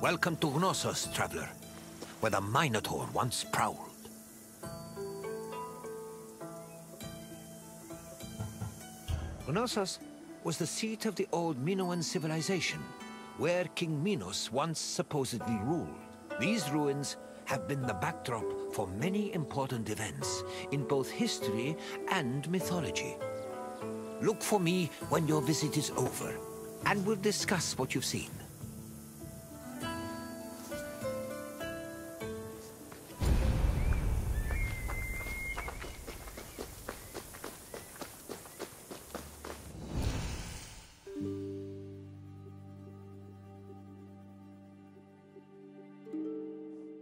Welcome to Knossos, traveler, where the Minotaur once prowled. Knossos was the seat of the old Minoan civilization, where King Minos once supposedly ruled. These ruins have been the backdrop for many important events in both history and mythology. Look for me when your visit is over, and we'll discuss what you've seen.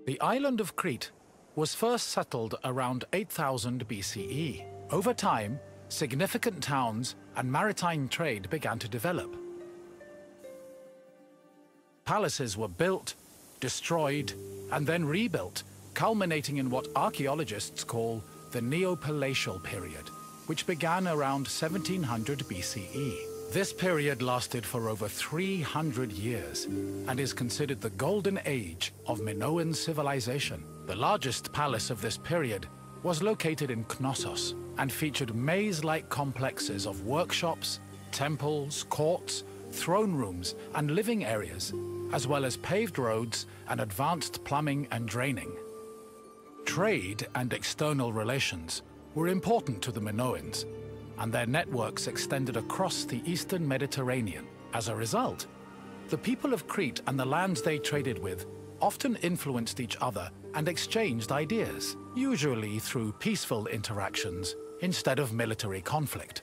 The island of Crete was first settled around 8000 BCE. Over time, significant towns and maritime trade began to develop. Palaces were built, destroyed, and then rebuilt, culminating in what archaeologists call the Neo-Palatial period, which began around 1700 BCE. This period lasted for over 300 years and is considered the golden age of Minoan civilization. The largest palace of this period was located in Knossos and featured maze-like complexes of workshops, temples, courts, throne rooms, and living areas, as well as paved roads and advanced plumbing and draining. Trade and external relations were important to the Minoans, and their networks extended across the eastern Mediterranean. As a result, the people of Crete and the lands they traded with often influenced each other and exchanged ideas, usually through peaceful interactions instead of military conflict.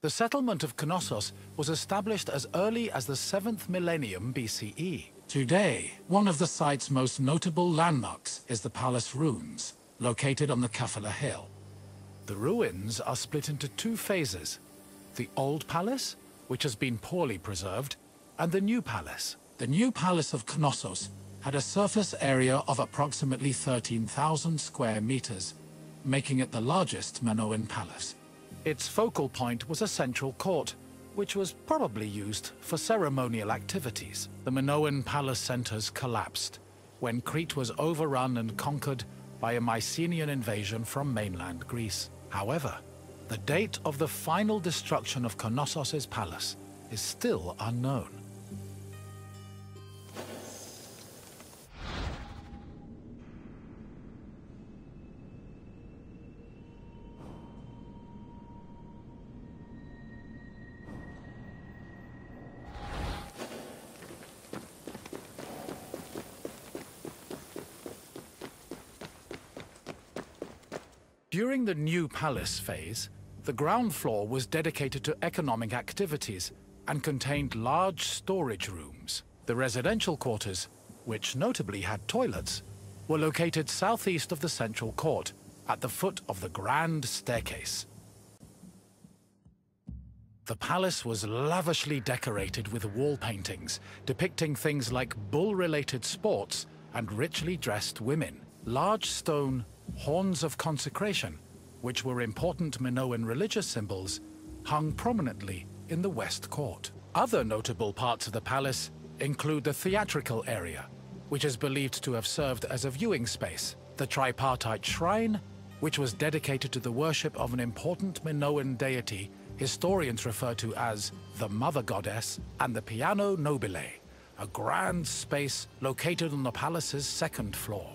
The settlement of Knossos was established as early as the 7th millennium BCE. Today, one of the site's most notable landmarks is the palace ruins, located on the Kafala Hill. The ruins are split into two phases: the old palace, which has been poorly preserved, and the new palace. The new palace of Knossos had a surface area of approximately 13,000 square meters, making it the largest Minoan palace. Its focal point was a central court, which was probably used for ceremonial activities. The Minoan palace centers collapsed when Crete was overrun and conquered by a Mycenaean invasion from mainland Greece. However, the date of the final destruction of Knossos' palace is still unknown. During the new palace phase, the ground floor was dedicated to economic activities and contained large storage rooms. The residential quarters, which notably had toilets, were located southeast of the central court, at the foot of the grand staircase. The palace was lavishly decorated with wall paintings depicting things like bull-related sports and richly dressed women. Large stone horns of consecration, which were important Minoan religious symbols, hung prominently in the west court. Other notable parts of the palace include the theatrical area, which is believed to have served as a viewing space, the tripartite shrine, which was dedicated to the worship of an important Minoan deity historians refer to as the Mother Goddess, and the Piano Nobile, a grand space located on the palace's second floor.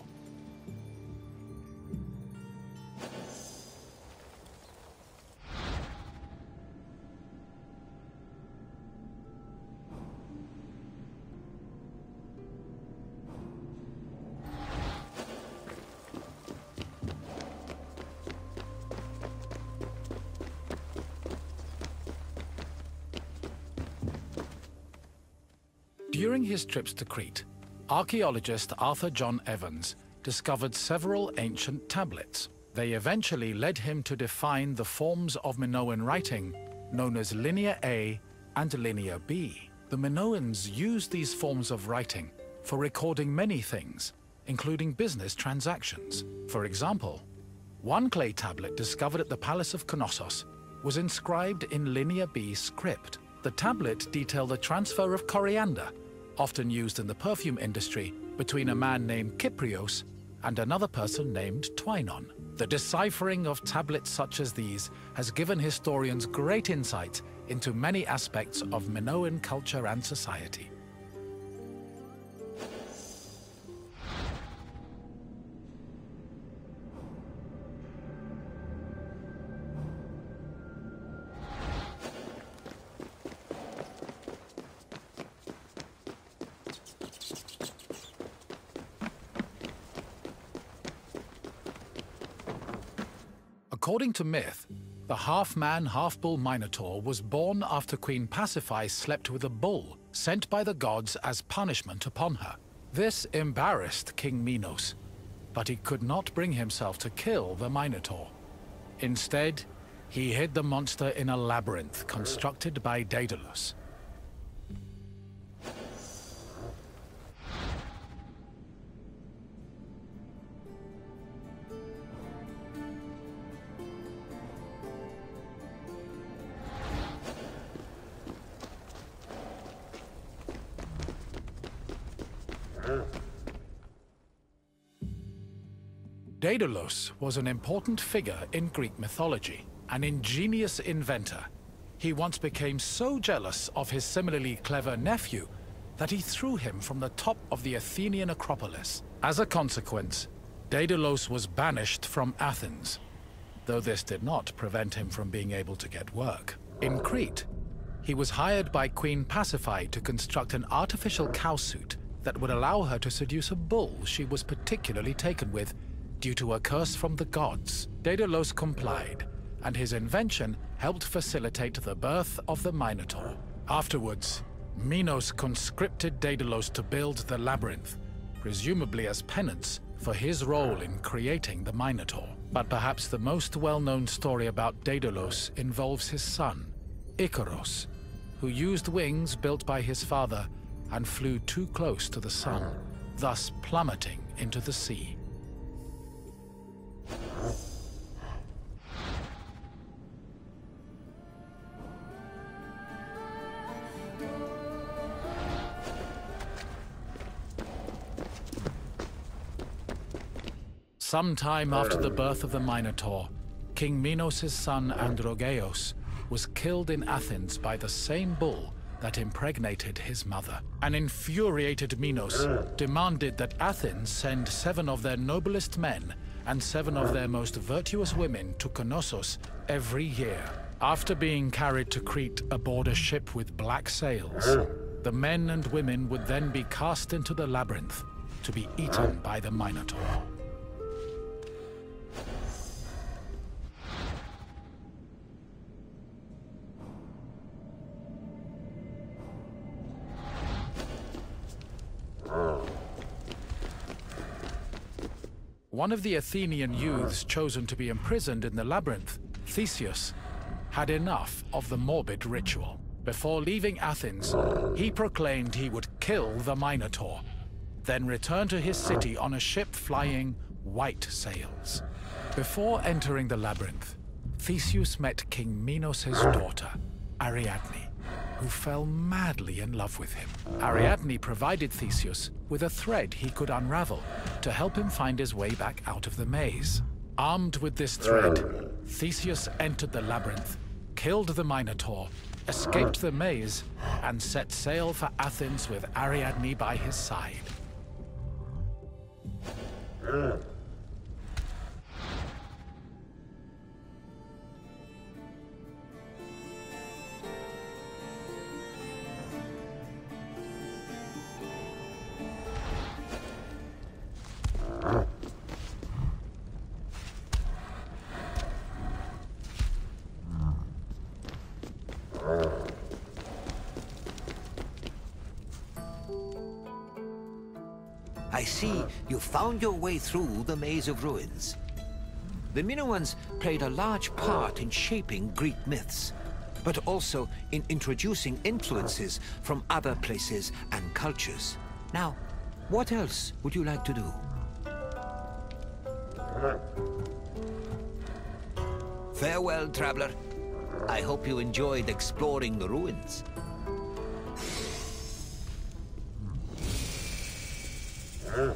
During his trips to Crete, archaeologist Arthur John Evans discovered several ancient tablets. They eventually led him to define the forms of Minoan writing, known as Linear A and Linear B. The Minoans used these forms of writing for recording many things, including business transactions. For example, one clay tablet discovered at the Palace of Knossos was inscribed in Linear B script. The tablet detailed the transfer of coriander, often used in the perfume industry, between a man named Kyprios and another person named Twinon. The deciphering of tablets such as these has given historians great insight into many aspects of Minoan culture and society. According to myth, the half-man, half-bull Minotaur was born after Queen Pasiphae slept with a bull sent by the gods as punishment upon her. This embarrassed King Minos, but he could not bring himself to kill the Minotaur. Instead, he hid the monster in a labyrinth constructed by Daedalus. Daedalus was an important figure in Greek mythology, an ingenious inventor. He once became so jealous of his similarly clever nephew that he threw him from the top of the Athenian Acropolis. As a consequence, Daedalus was banished from Athens, though this did not prevent him from being able to get work. In Crete, he was hired by Queen Pasiphae to construct an artificial cowsuit that would allow her to seduce a bull she was particularly taken with due to a curse from the gods. Daedalus complied, and his invention helped facilitate the birth of the Minotaur. Afterwards, Minos conscripted Daedalus to build the labyrinth, presumably as penance for his role in creating the Minotaur. But perhaps the most well-known story about Daedalus involves his son, Icaros, who used wings built by his father and flew too close to the sun, thus plummeting into the sea. Sometime after the birth of the Minotaur, King Minos' son Androgeos was killed in Athens by the same bull that impregnated his mother. An infuriated Minos demanded that Athens send 7 of their noblest men and 7 of their most virtuous women to Knossos every year. After being carried to Crete aboard a ship with black sails, the men and women would then be cast into the labyrinth to be eaten by the Minotaur. One of the Athenian youths chosen to be imprisoned in the labyrinth, Theseus, had enough of the morbid ritual. Before leaving Athens, he proclaimed he would kill the Minotaur, then return to his city on a ship flying white sails. Before entering the labyrinth, Theseus met King Minos' daughter, Ariadne, who fell madly in love with him. Ariadne provided Theseus with a thread he could unravel to help him find his way back out of the maze. Armed with this thread, Theseus entered the labyrinth, killed the Minotaur, escaped the maze, and set sail for Athens with Ariadne by his side. I see you found your way through the maze of ruins. The Minoans played a large part in shaping Greek myths, but also in introducing influences from other places and cultures. Now, what else would you like to do? Farewell, traveler. I hope you enjoyed exploring the ruins. Yeah.